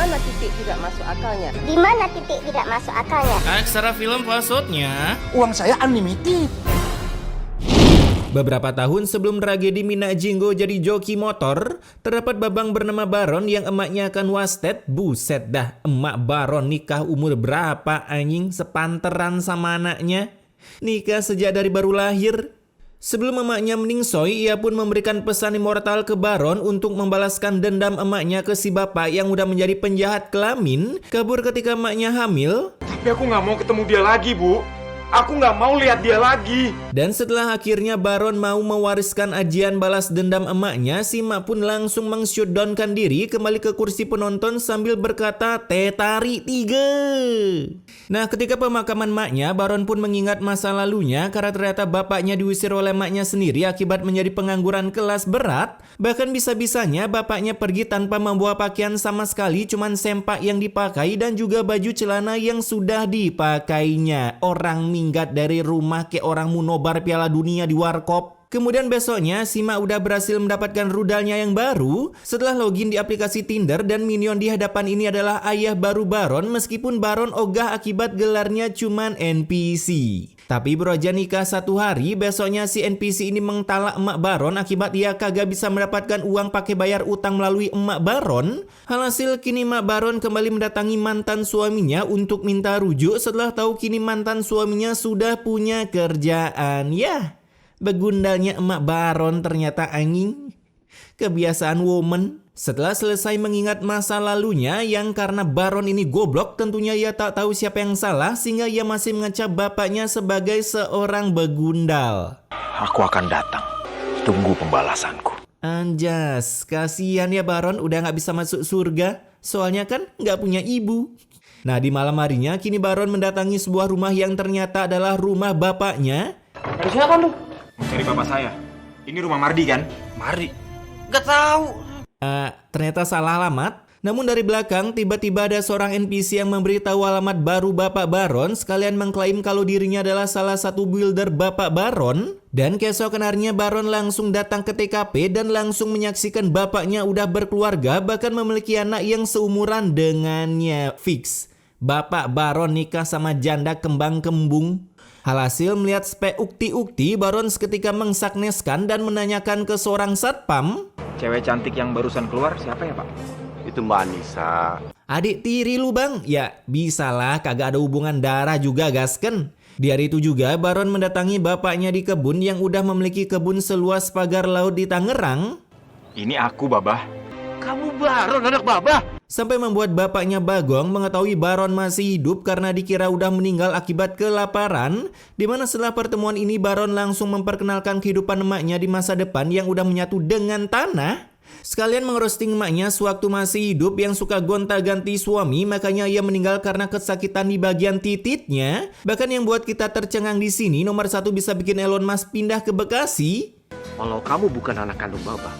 mana titik tidak masuk akalnya? Di mana titik tidak masuk akalnya? Aksara film maksudnya. Uang saya unlimited. Beberapa tahun sebelum tragedi Mina Jinggo jadi joki motor, terdapat babang bernama Baron yang emaknya akan wasted. Buset dah, emak Baron nikah umur berapa anjing, sepanteran sama anaknya. Nikah sejak dari baru lahir. Sebelum emaknya meningsoi, ia pun memberikan pesan immortal ke Baron untuk membalaskan dendam emaknya ke si bapak yang udah menjadi penjahat kelamin, kabur ketika emaknya hamil. Tapi aku nggak mau ketemu dia lagi, Bu. Aku nggak mau lihat dia lagi. Dan setelah akhirnya Baron mau mewariskan ajian balas dendam emaknya, si emak pun langsung meng-shutdownkan diri kembali ke kursi penonton sambil berkata, "Tetari 3." Nah, ketika pemakaman emaknya, Baron pun mengingat masa lalunya karena ternyata bapaknya diusir oleh emaknya sendiri akibat menjadi pengangguran kelas berat. Bahkan bisa-bisanya bapaknya pergi tanpa membawa pakaian sama sekali, cuman sempak yang dipakai dan juga baju celana yang sudah dipakainya. Orang minggat dari rumah kayak orang mau nobar Piala Dunia di warkop. Kemudian besoknya, Sima udah berhasil mendapatkan rudalnya yang baru setelah login di aplikasi Tinder dan minion di hadapan ini adalah ayah baru Baron meskipun Baron ogah akibat gelarnya cuman NPC. Tapi bro aja nikah 1 hari, besoknya si NPC ini mengtalak emak Baron akibat dia kagak bisa mendapatkan uang pakai bayar utang melalui emak Baron. Alhasil kini emak Baron kembali mendatangi mantan suaminya untuk minta rujuk setelah tahu kini mantan suaminya sudah punya kerjaan. Yah, begundalnya emak Baron ternyata anjing. Kebiasaan woman. Setelah selesai mengingat masa lalunya yang karena Baron ini goblok, tentunya ia tak tahu siapa yang salah sehingga ia masih mengecap bapaknya sebagai seorang begundal. Aku akan datang. Tunggu pembalasanku. Anjas, kasihan ya Baron udah gak bisa masuk surga. Soalnya kan gak punya ibu. Nah, di malam harinya kini Baron mendatangi sebuah rumah yang ternyata adalah rumah bapaknya. Ada siapa lu? Mencari bapak saya. Ini rumah Mardi kan? Mari. Gak tahu. Ternyata salah alamat. Namun dari belakang tiba-tiba ada seorang NPC yang memberitahu alamat baru Bapak Baron, sekalian mengklaim kalau dirinya adalah salah satu builder Bapak Baron. Dan keesokan harinya Baron langsung datang ke TKP dan langsung menyaksikan bapaknya udah berkeluarga, bahkan memiliki anak yang seumuran dengannya. Fix, Bapak Baron nikah sama janda kembang-kembung. Alhasil melihat spek ukti-ukti, Baron seketika mengsakneskan dan menanyakan ke seorang satpam. Cewek cantik yang barusan keluar siapa ya, Pak? Itu Mbak Anissa. Adik tiri lu bang? Ya bisalah, kagak ada hubungan darah juga gasken. Di hari itu juga Baron mendatangi bapaknya di kebun yang udah memiliki kebun seluas pagar laut di Tangerang. Ini aku, Babah. Kamu Baron anak Babah. Sampai membuat bapaknya Bagong mengetahui Baron masih hidup karena dikira udah meninggal akibat kelaparan. Dimana setelah pertemuan ini Baron langsung memperkenalkan kehidupan emaknya di masa depan yang udah menyatu dengan tanah. Sekalian mengerosting emaknya sewaktu masih hidup yang suka gonta-ganti suami, makanya ia meninggal karena kesakitan di bagian titiknya. Bahkan yang buat kita tercengang di sini, nomor 1 bisa bikin Elon Musk pindah ke Bekasi. Walau kamu bukan anak kandung Babah,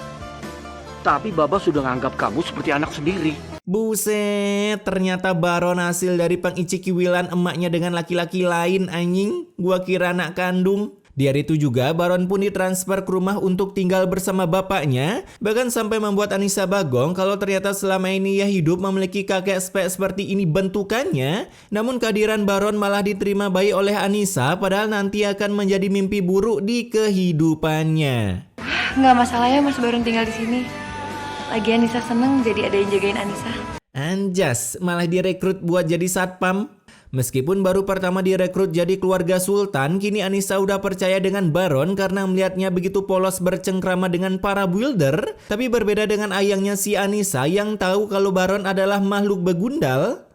tapi Babah sudah menganggap kamu seperti anak sendiri. Buset, ternyata Baron hasil dari pengicikiwilan emaknya dengan laki-laki lain anjing. Gua kira anak kandung. Di hari itu juga Baron pun ditransfer ke rumah untuk tinggal bersama bapaknya. Bahkan sampai membuat Anissa Bagong kalau ternyata selama ini ia hidup memiliki kakek spek seperti ini bentukannya. Namun kehadiran Baron malah diterima baik oleh Anissa, padahal nanti akan menjadi mimpi buruk di kehidupannya. Nggak masalah ya Mas Baron tinggal di sini. Lagian Anissa seneng jadi ada yang jagain Anissa. Anjas, malah direkrut buat jadi satpam. Meskipun baru pertama direkrut jadi keluarga Sultan, kini Anissa udah percaya dengan Baron karena melihatnya begitu polos bercengkrama dengan para builder. Tapi berbeda dengan ayangnya si Anissa yang tahu kalau Baron adalah makhluk begundal.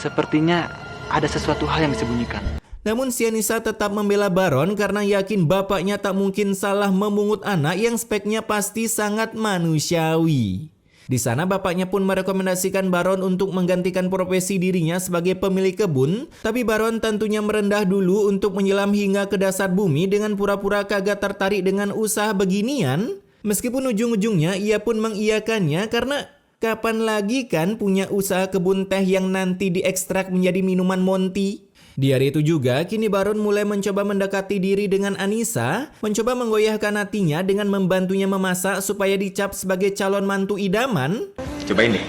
Sepertinya ada sesuatu hal yang disembunyikan. Namun si Anissa tetap membela Baron karena yakin bapaknya tak mungkin salah memungut anak yang speknya pasti sangat manusiawi. Di sana bapaknya pun merekomendasikan Baron untuk menggantikan profesi dirinya sebagai pemilik kebun. Tapi Baron tentunya merendah dulu untuk menyelam hingga ke dasar bumi dengan pura-pura kagak tertarik dengan usaha beginian. Meskipun ujung-ujungnya ia pun mengiyakannya karena kapan lagi kan punya usaha kebun teh yang nanti diekstrak menjadi minuman Monty. Di hari itu juga, kini Baron mulai mencoba mendekati diri dengan Anissa, mencoba menggoyahkan hatinya dengan membantunya memasak supaya dicap sebagai calon mantu idaman. Cobain deh.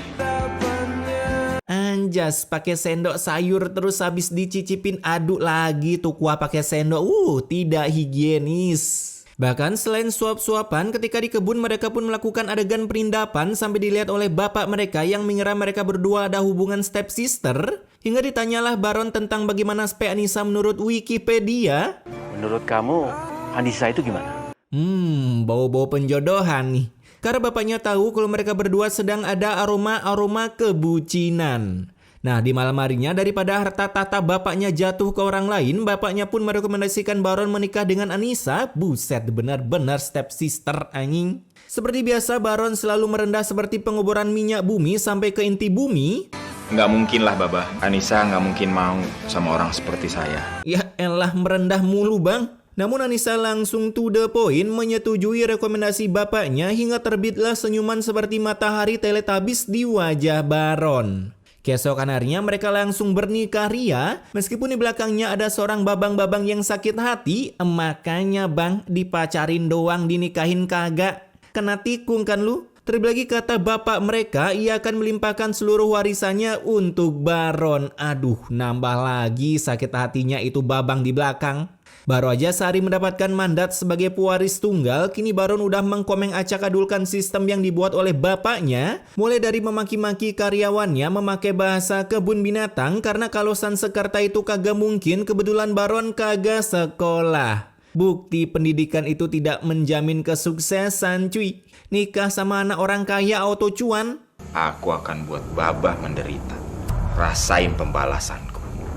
Anjas pakai sendok sayur terus habis dicicipin aduk lagi tuh kuah pakai sendok. Tidak higienis. Bahkan selain suap-suapan, ketika di kebun mereka pun melakukan adegan perindapan sampai dilihat oleh bapak mereka yang mengira mereka berdua ada hubungan stepsister. Hingga ditanyalah Baron tentang bagaimana spek Anissa menurut Wikipedia. Menurut kamu, Anissa itu gimana? Bau-bau penjodohan nih. Karena bapaknya tahu kalau mereka berdua sedang ada aroma-aroma kebucinan. Nah, di malam harinya daripada harta tahta bapaknya jatuh ke orang lain, bapaknya pun merekomendasikan Baron menikah dengan Anissa. Buset, benar-benar stepsister anjing. Seperti biasa, Baron selalu merendah seperti penguburan minyak bumi sampai ke inti bumi. Nggak mungkin lah, Baba. Anissa nggak mungkin mau sama orang seperti saya. Ya elah, merendah mulu bang. Namun Anissa langsung to the point menyetujui rekomendasi bapaknya hingga terbitlah senyuman seperti matahari Teletubbies di wajah Baron. Keesokan harinya mereka langsung bernikah ria, meskipun di belakangnya ada seorang babang-babang yang sakit hati. Makanya bang, dipacarin doang dinikahin kagak. Kena tikung kan lu? Terlebih lagi kata bapak mereka, ia akan melimpahkan seluruh warisannya untuk Baron. Aduh, nambah lagi sakit hatinya itu babang di belakang. Baru aja sehari mendapatkan mandat sebagai pewaris tunggal, kini Baron udah mengkomeng acak-adulkan sistem yang dibuat oleh bapaknya. Mulai dari memaki-maki karyawannya memakai bahasa kebun binatang karena kalau Sansekerta itu kagak mungkin, kebetulan Baron kagak sekolah. Bukti pendidikan itu tidak menjamin kesuksesan cuy. Nikah sama anak orang kaya auto cuan. Aku akan buat Babah menderita. Rasain pembalasanku.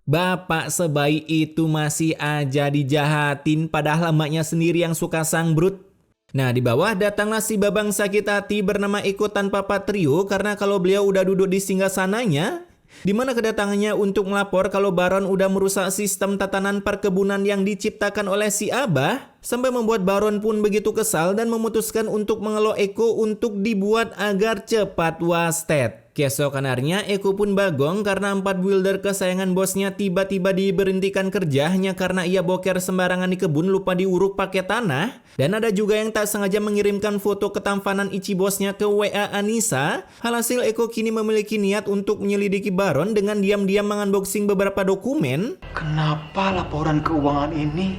Bapak sebaik itu masih aja dijahatin padahal emaknya sendiri yang suka sangbrut. Nah, di bawah datanglah si babang sakit hati bernama Eko tanpa patrio karena kalau beliau udah duduk di singgasananya, di mana kedatangannya untuk melapor kalau Baron udah merusak sistem tatanan perkebunan yang diciptakan oleh si Abah, sampai membuat Baron pun begitu kesal dan memutuskan untuk mengelola Eko untuk dibuat agar cepat wasted. Keesokan harinya Eko pun bagong karena 4 builder kesayangan bosnya tiba-tiba diberhentikan kerja hanya karena ia boker sembarangan di kebun lupa diuruk pakai tanah. Dan ada juga yang tak sengaja mengirimkan foto ketampanan Ichi bosnya ke WA Anissa. Alhasil Eko kini memiliki niat untuk menyelidiki Baron dengan diam-diam mengunboxing beberapa dokumen. Kenapa laporan keuangan ini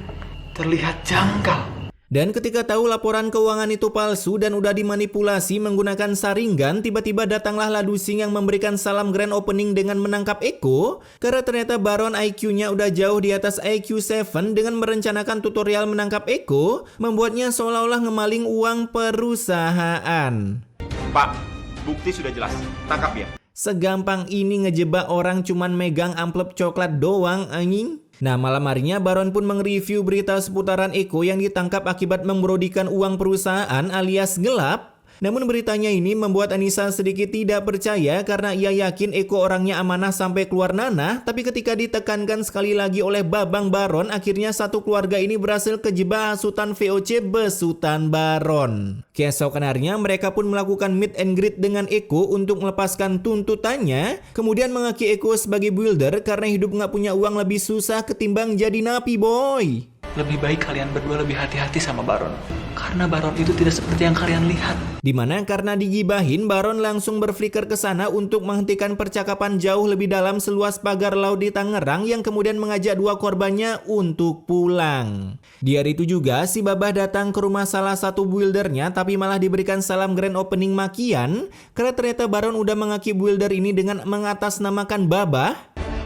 terlihat janggal? Dan ketika tahu laporan keuangan itu palsu dan udah dimanipulasi menggunakan saringan, tiba-tiba datanglah Ladusing yang memberikan salam grand opening dengan menangkap Eko. Karena ternyata Baron IQ-nya udah jauh di atas IQ 7 dengan merencanakan tutorial menangkap Eko, membuatnya seolah-olah ngemaling uang perusahaan. Pak, bukti sudah jelas. Tangkap ya. Segampang ini ngejebak orang cuman megang amplop coklat doang anjing. Nah, malam harinya Baron pun mereview berita seputaran Eko yang ditangkap akibat membrodikan uang perusahaan alias gelap. Namun beritanya ini membuat Anissa sedikit tidak percaya karena ia yakin Eko orangnya amanah sampai keluar nanah. Tapi ketika ditekankan sekali lagi oleh babang Baron, akhirnya satu keluarga ini berhasil kejebak hasutan VOC besutan Baron. Keesokan harinya mereka pun melakukan meet and greet dengan Eko untuk melepaskan tuntutannya. Kemudian mengaki Eko sebagai builder karena hidup nggak punya uang lebih susah ketimbang jadi napi boy. Lebih baik kalian berdua lebih hati-hati sama Baron. Karena Baron itu tidak seperti yang kalian lihat. Dimana karena digibahin, Baron langsung berfliker ke sana untuk menghentikan percakapan jauh lebih dalam seluas pagar laut di Tangerang yang kemudian mengajak dua korbannya untuk pulang. Di hari itu juga, si Babah datang ke rumah salah satu buildernya tapi malah diberikan salam grand opening makian karena ternyata Baron udah mengaki builder ini dengan mengatasnamakan Babah.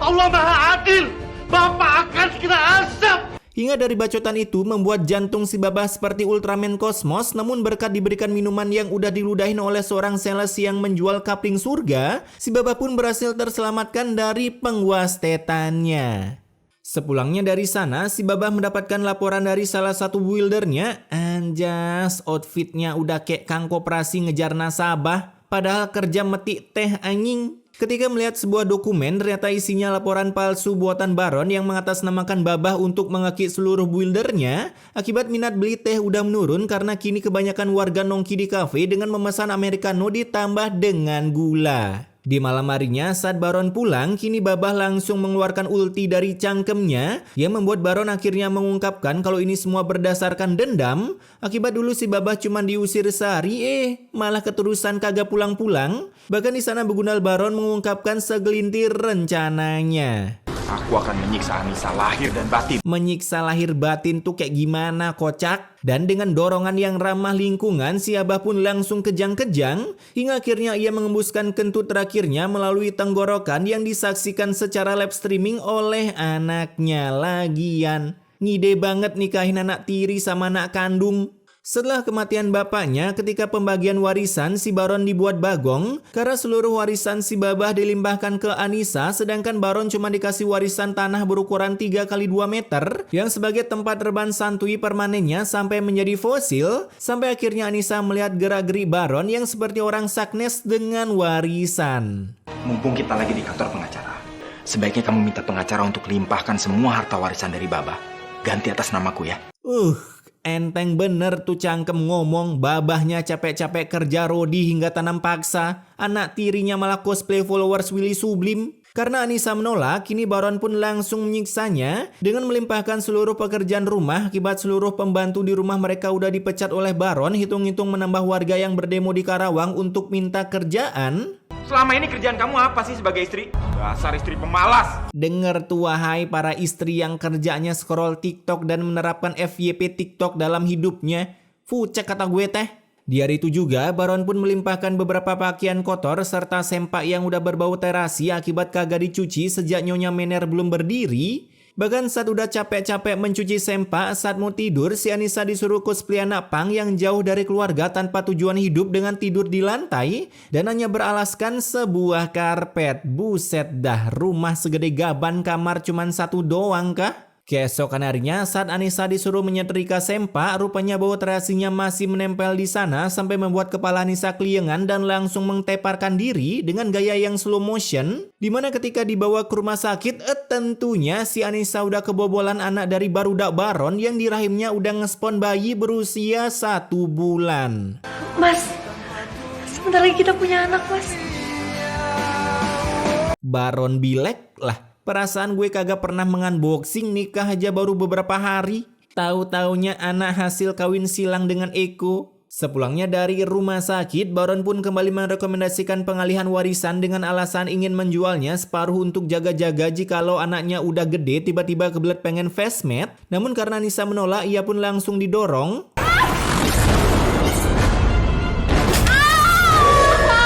Allah Maha Adil, Bapak akan kena azab. Hingga dari bacotan itu membuat jantung si Babah seperti Ultraman Cosmos, namun berkat diberikan minuman yang udah diludahin oleh seorang sales yang menjual kapling surga, si Babah pun berhasil terselamatkan dari pengwastetannya. Sepulangnya dari sana, si Babah mendapatkan laporan dari salah satu buildernya. Anjas, outfitnya udah kayak kang koperasi ngejar nasabah, padahal kerja metik teh anjing. Ketika melihat sebuah dokumen, ternyata isinya laporan palsu buatan Baron yang mengatasnamakan Babah untuk mengaki seluruh buildernya. Akibat minat beli teh udah menurun karena kini kebanyakan warga nongki di kafe dengan memesan americano ditambah dengan gula. Di malam harinya saat Baron pulang, kini Babah langsung mengeluarkan ulti dari cangkemnya yang membuat Baron akhirnya mengungkapkan kalau ini semua berdasarkan dendam. Akibat dulu si Babah cuma diusir sehari, malah keterusan kagak pulang-pulang. Bahkan di sana Begundal Baron mengungkapkan segelintir rencananya. Aku akan menyiksa Anissa lahir dan batin. Menyiksa lahir batin tuh kayak gimana, kocak? Dan dengan dorongan yang ramah lingkungan, si Abah pun langsung kejang-kejang hingga akhirnya ia mengembuskan kentut terakhirnya melalui tenggorokan yang disaksikan secara live streaming oleh anaknya. Lagian ngide banget nikahin anak tiri sama anak kandung. Setelah kematian bapaknya, ketika pembagian warisan si Baron dibuat bagong karena seluruh warisan si Babah dilimpahkan ke Anissa, sedangkan Baron cuma dikasih warisan tanah berukuran 3 x 2 meter yang sebagai tempat rebahan santuy permanennya sampai menjadi fosil, sampai akhirnya Anissa melihat gerak-gerik Baron yang seperti orang saknes dengan warisan. Mumpung kita lagi di kantor pengacara, sebaiknya kamu minta pengacara untuk limpahkan semua harta warisan dari Babah. Ganti atas namaku ya. Enteng bener tuh cangkem ngomong. Babahnya capek-capek kerja rodi hingga tanam paksa, anak tirinya malah cosplay followers Willy Sublim. Karena Anissa menolak, kini Baron pun langsung menyiksanya dengan melimpahkan seluruh pekerjaan rumah. Akibat seluruh pembantu di rumah mereka udah dipecat oleh Baron, hitung-hitung menambah warga yang berdemo di Karawang untuk minta kerjaan. Selama ini kerjaan kamu apa sih sebagai istri? Dasar istri pemalas. Dengar tuh wahai para istri yang kerjanya scroll TikTok dan menerapkan FYP TikTok dalam hidupnya. Fucek kata gue teh. Di hari itu juga Baron pun melimpahkan beberapa pakaian kotor serta sempak yang udah berbau terasi akibat kagak dicuci sejak Nyonya Mener belum berdiri. Bahkan saat udah capek-capek mencuci sempak, saat mau tidur si Anissa disuruh cosplay anak pang yang jauh dari keluarga tanpa tujuan hidup dengan tidur di lantai dan hanya beralaskan sebuah karpet. Buset dah, rumah segede gaban kamar cuman satu doang kah? Keesokan harinya saat Anissa disuruh menyetrika sempak, rupanya bau terasinya masih menempel di sana sampai membuat kepala Anissa keliengan dan langsung menteparkan diri dengan gaya yang slow motion. Dimana ketika dibawa ke rumah sakit, tentunya si Anissa udah kebobolan anak dari barudak Baron yang di rahimnya udah ngespon bayi berusia 1 bulan. Mas, sebentar lagi kita punya anak, Mas. Baron bilek lah. Perasaan gue kagak pernah mengunboxing, nikah aja baru beberapa hari. Tahu-taunya anak hasil kawin silang dengan Eko. Sepulangnya dari rumah sakit, Baron pun kembali merekomendasikan pengalihan warisan dengan alasan ingin menjualnya separuh untuk jaga-jaga jikalau anaknya udah gede tiba-tiba kebelet pengen fastmat. Namun karena Nisa menolak, ia pun langsung didorong.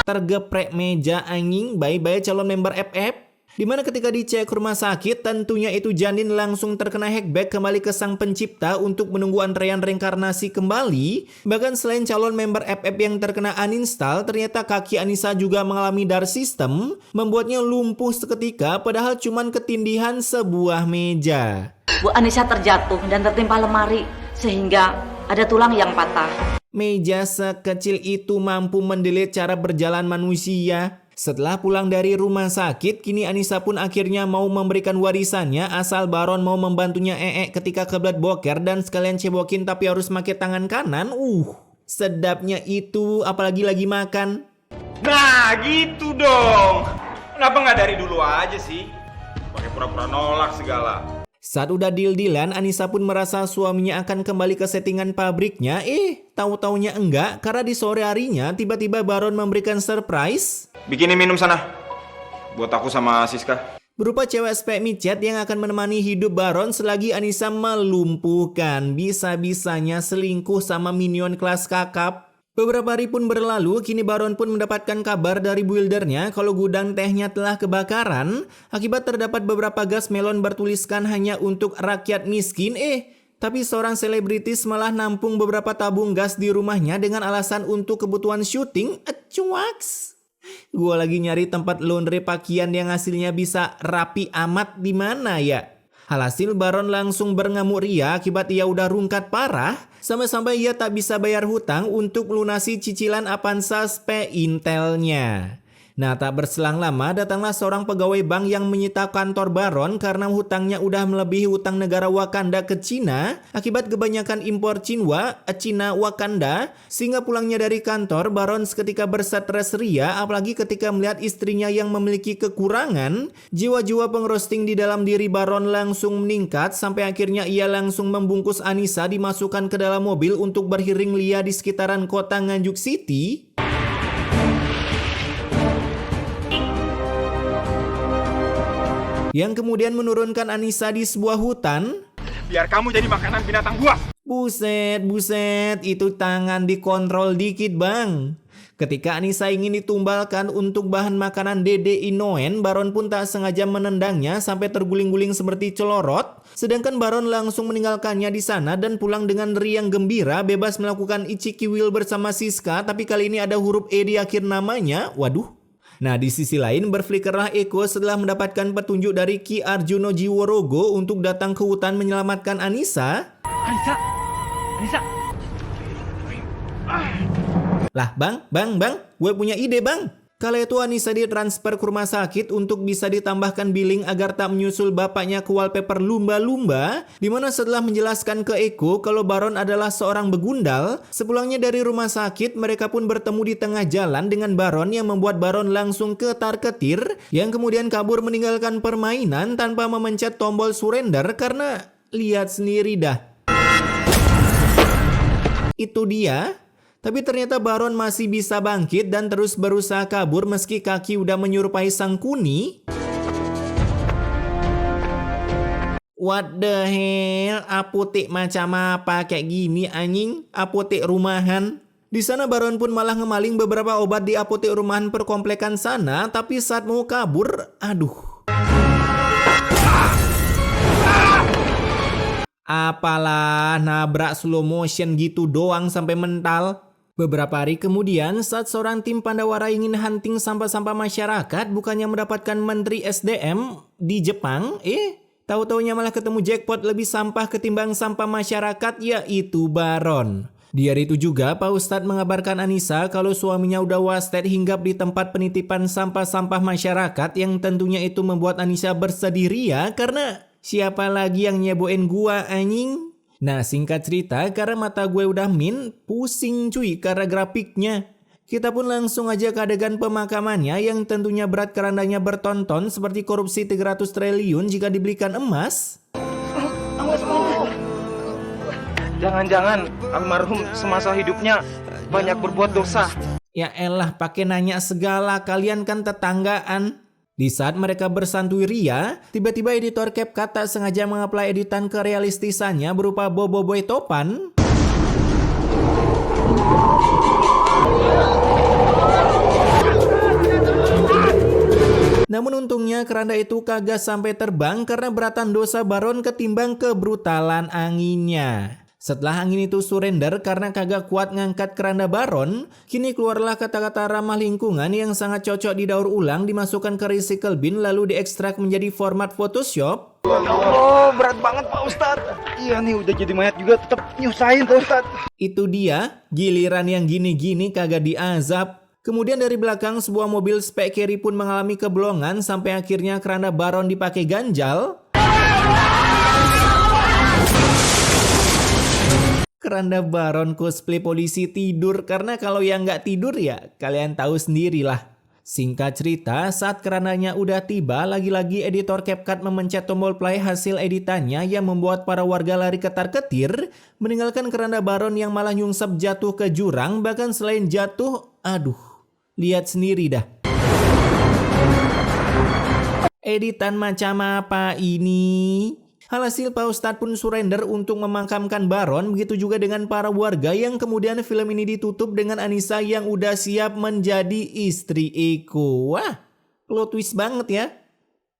Tergeprek meja anjing, bye-bye calon member FF. Dimana ketika dicek rumah sakit, tentunya itu janin langsung terkena hackback kembali ke sang pencipta untuk menunggu antrean reinkarnasi kembali. Bahkan selain calon member FF yang terkena uninstall, ternyata kaki Anissa juga mengalami dark system, membuatnya lumpuh seketika padahal cuman ketindihan sebuah meja. Bu Anissa terjatuh dan tertimpa lemari sehingga ada tulang yang patah. Meja sekecil itu mampu mendelet cara berjalan manusia. Setelah pulang dari rumah sakit, kini Anissa pun akhirnya mau memberikan warisannya asal Baron mau membantunya ketika kebelet boker dan sekalian cebokin tapi harus pakai tangan kanan. Sedapnya itu, apalagi lagi makan. Nah gitu dong. Kenapa nggak dari dulu aja sih? Pakai pura-pura nolak segala. Saat udah deal-dealan, Anissa pun merasa suaminya akan kembali ke settingan pabriknya. Tahu-taunya enggak, karena di sore harinya tiba-tiba Baron memberikan surprise. Bikinin minum sana, buat aku sama Siska. Berupa cewek spek micet yang akan menemani hidup Baron selagi Anissa melumpuhkan. Bisa-bisanya selingkuh sama minion kelas kakap. Beberapa hari pun berlalu, kini Baron pun mendapatkan kabar dari buildernya kalau gudang tehnya telah kebakaran akibat terdapat beberapa gas melon bertuliskan hanya untuk rakyat miskin. Tapi seorang selebritis malah nampung beberapa tabung gas di rumahnya dengan alasan untuk kebutuhan syuting. Cuaks. Gue lagi nyari tempat laundry pakaian yang hasilnya bisa rapi amat di mana ya? Alhasil Baron langsung berngamuk ria akibat ia udah rungkat parah sampai-sampai ia tak bisa bayar hutang untuk melunasi cicilan Avanza Spe Intelnya. Nah, tak berselang lama datanglah seorang pegawai bank yang menyita kantor Baron karena hutangnya udah melebihi hutang negara Wakanda ke Cina akibat kebanyakan impor Cina Wakanda, sehingga pulangnya dari kantor Baron seketika berstres ria, apalagi ketika melihat istrinya yang memiliki kekurangan. Jiwa-jiwa pengerosting di dalam diri Baron langsung meningkat sampai akhirnya ia langsung membungkus Anissa dimasukkan ke dalam mobil untuk berhiring lia di sekitaran kota Nganjuk City. Yang kemudian menurunkan Anissa di sebuah hutan. Biar kamu jadi makanan binatang buas. Buset, itu tangan dikontrol dikit bang. Ketika Anissa ingin ditumbalkan untuk bahan makanan Dede Inoen, Baron pun tak sengaja menendangnya sampai terguling-guling seperti celorot. Sedangkan Baron langsung meninggalkannya di sana dan pulang dengan riang gembira, bebas melakukan Ichiki Will bersama Siska, tapi kali ini ada huruf E di akhir namanya. Waduh. Nah, di sisi lain berflikerlah Eko setelah mendapatkan petunjuk dari Ki Arjuno Jiworogo untuk datang ke hutan menyelamatkan Anissa. Anissa. Lah bang, gue punya ide bang. Kala itu Anissa ditransfer ke rumah sakit untuk bisa ditambahkan billing agar tak menyusul bapaknya ke wallpaper lumba-lumba, dimana setelah menjelaskan ke Eko kalau Baron adalah seorang begundal, sepulangnya dari rumah sakit mereka pun bertemu di tengah jalan dengan Baron yang membuat Baron langsung ketar-ketir, yang kemudian kabur meninggalkan permainan tanpa memencet tombol surrender karena lihat sendiri dah. Itu dia. Tapi ternyata Baron masih bisa bangkit dan terus berusaha kabur meski kaki udah menyerupai sang kuni. What the hell? Apotek macam apa kayak gini anjing? Apotek rumahan. Di sana Baron pun malah ngemaling beberapa obat di apotek rumahan perkomplekan sana, tapi saat mau kabur, aduh. Apalah nabrak slow motion gitu doang sampai mental. Beberapa hari kemudian, saat seorang tim Pandawara ingin hunting sampah-sampah masyarakat, bukannya mendapatkan Menteri SDM di Jepang, tahu-taunya malah ketemu jackpot lebih sampah ketimbang sampah masyarakat, yaitu Baron. Di hari itu juga, Pak Ustadz mengabarkan Anissa kalau suaminya udah wasted hinggap di tempat penitipan sampah-sampah masyarakat, yang tentunya itu membuat Anissa bersedih ria karena siapa lagi yang nyeboin gua anjing? Nah, singkat cerita, karena mata gue udah pusing cuy karena grafiknya. Kita pun langsung aja ke adegan pemakamannya yang tentunya berat kerandanya bertonton seperti korupsi 300 triliun jika dibelikan emas. Jangan-jangan almarhum semasa hidupnya banyak berbuat dosa. Ya elah, pakai nanya segala, kalian kan tetanggaan. Di saat mereka bersantui ria, tiba-tiba editor CapCut tak sengaja mengapply editan kerealistisannya berupa Boboiboy topan. Namun untungnya keranda itu kagak sampai terbang karena beratan dosa Baron ketimbang kebrutalan anginnya. Setelah angin itu surrender karena kagak kuat ngangkat keranda Baron, kini keluarlah kata-kata ramah lingkungan yang sangat cocok didaur ulang, dimasukkan ke recycle bin lalu diekstrak menjadi format Photoshop. Oh, berat banget Pak Ustadz. Iya nih udah jadi mayat juga tetap nyusahin Pak Ustadz. Itu dia, giliran yang gini-gini kagak diazab. Kemudian dari belakang sebuah mobil spek carry pun mengalami kebolongan sampai akhirnya keranda Baron dipakai ganjal. Keranda Baron cosplay polisi tidur karena kalau yang nggak tidur ya kalian tahu sendirilah. Singkat cerita, saat kerandanya udah tiba, lagi-lagi editor CapCut memencet tombol play hasil editannya yang membuat para warga lari ketar-ketir, meninggalkan keranda Baron yang malah nyungsep jatuh ke jurang, bahkan selain jatuh, aduh, lihat sendiri dah. Editan macam apa ini? Alhasil Pak Ustadz pun surrender untuk memakamkan Baron, begitu juga dengan para warga yang kemudian film ini ditutup dengan Anissa yang udah siap menjadi istri Eko. Wah, plot twist banget ya.